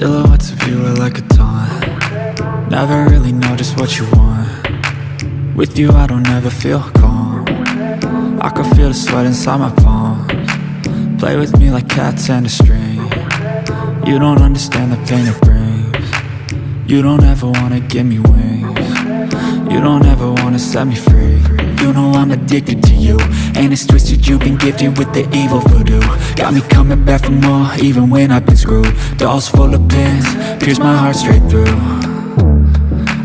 Silhouettes of you are like a taunt. Never really know just what you want. With you I don't ever feel calm. I can feel the sweat inside my palms. Play with me like cats and a string. You don't understand the pain it brings. You don't ever wanna give me wings. You don't ever wanna set me free. You know I'm addicted to you, and it's twisted, you've been gifted with the evil voodoo. Got me coming back for more, even when I've been screwed. Dolls full of pins, pierce my heart straight through.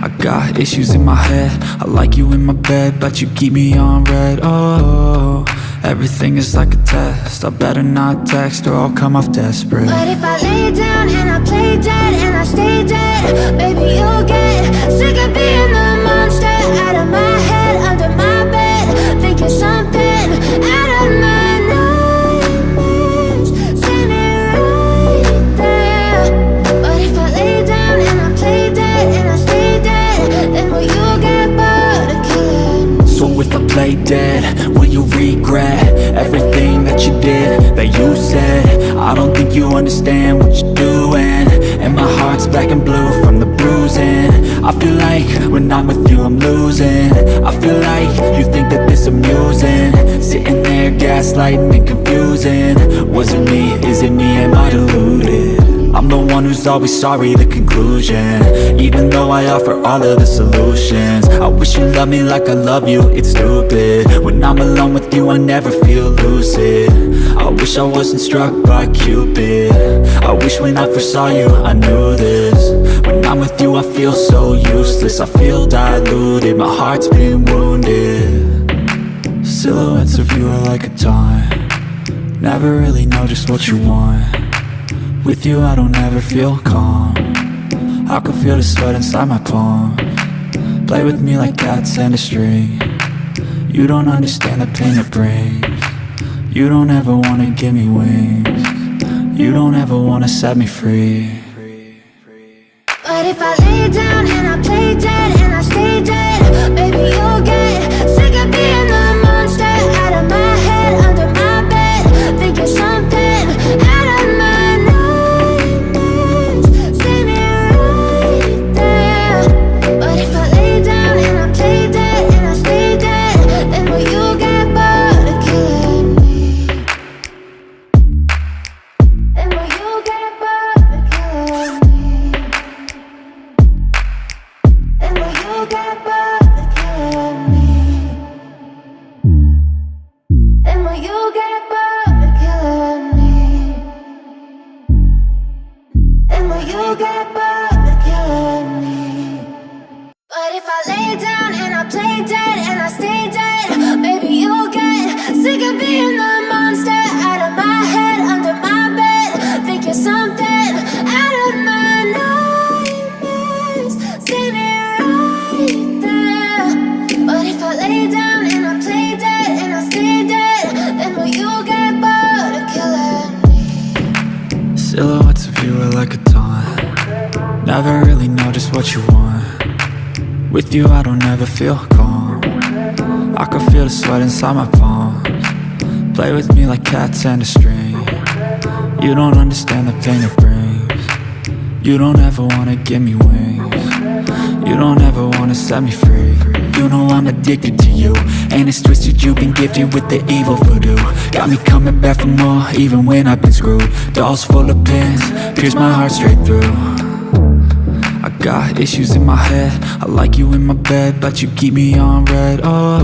I got issues in my head, I like you in my bed, but you keep me on red. Oh, everything is like a test, I better not text or I'll come off desperate. But if I lay down and I play dead and I stay dead, baby you'll get sick of being the monster out of my head, under my bed, thinking something out of my nightmares, standing right there. But if I lay down and I play dead and I stay dead, then will you get bored of killing me? So if I play dead, will you regret everything that you did, that you said? I don't think you understand what you're doing, and my heart's black and blue from the bruising. I feel like when I'm with you I'm losing. I feel like you think that this amusing, sitting there gaslighting and confusing. Was it me? Is it me? Am I deluded? I'm the one who's always sorry, the conclusion, even though I offer all of the solutions. I wish you loved me like I love you, it's stupid. When I'm alone with you I never feel lucid. I wish I wasn't struck by Cupid. I wish when I first saw you I knew this. When I'm with you I feel so useless, I feel diluted, my heart's been wounded. Silhouettes of you are like a taunt. Never really know just what you want. With you I don't ever feel calm. I can feel the sweat inside my palms. Play with me like cats and a string. You don't understand the pain it brings. You don't ever wanna give me wings. You don't ever wanna set me free. But if I lay down and I play dead and I stay dead, baby you'll get sick of being the monster out of my head, under my bed, thinking something out of my nightmares, standing right there. But if I lay down and I play dead and I stay dead, then will you get bored of killing me? Then will you get bored of killing me? Then will you get bored of killing me? Then will you get bored of killing me? Then will you get bored of killing me? But if I lay down and I play dead and I stay dead, baby you'll get sick of being the monster out of my head, under my bed, thinking something out of my nightmares, standing right there. But if I lay down and I play dead and I stay dead, then will you get bored of killing me? Silhouettes of you are like a taunt. Never really know just what you want. With you I don't ever feel calm. I can feel the sweat inside my palms. Play with me like cats and a string. You don't understand the pain it brings. You don't ever wanna give me wings. You don't ever wanna set me free. You know I'm addicted to you, and it's twisted, you've been gifted with the evil voodoo. Got me coming back for more, even when I've been screwed. Dolls full of pins, pierce my heart straight through. I got issues in my head, I like you in my bed, but you keep me on red. Oh.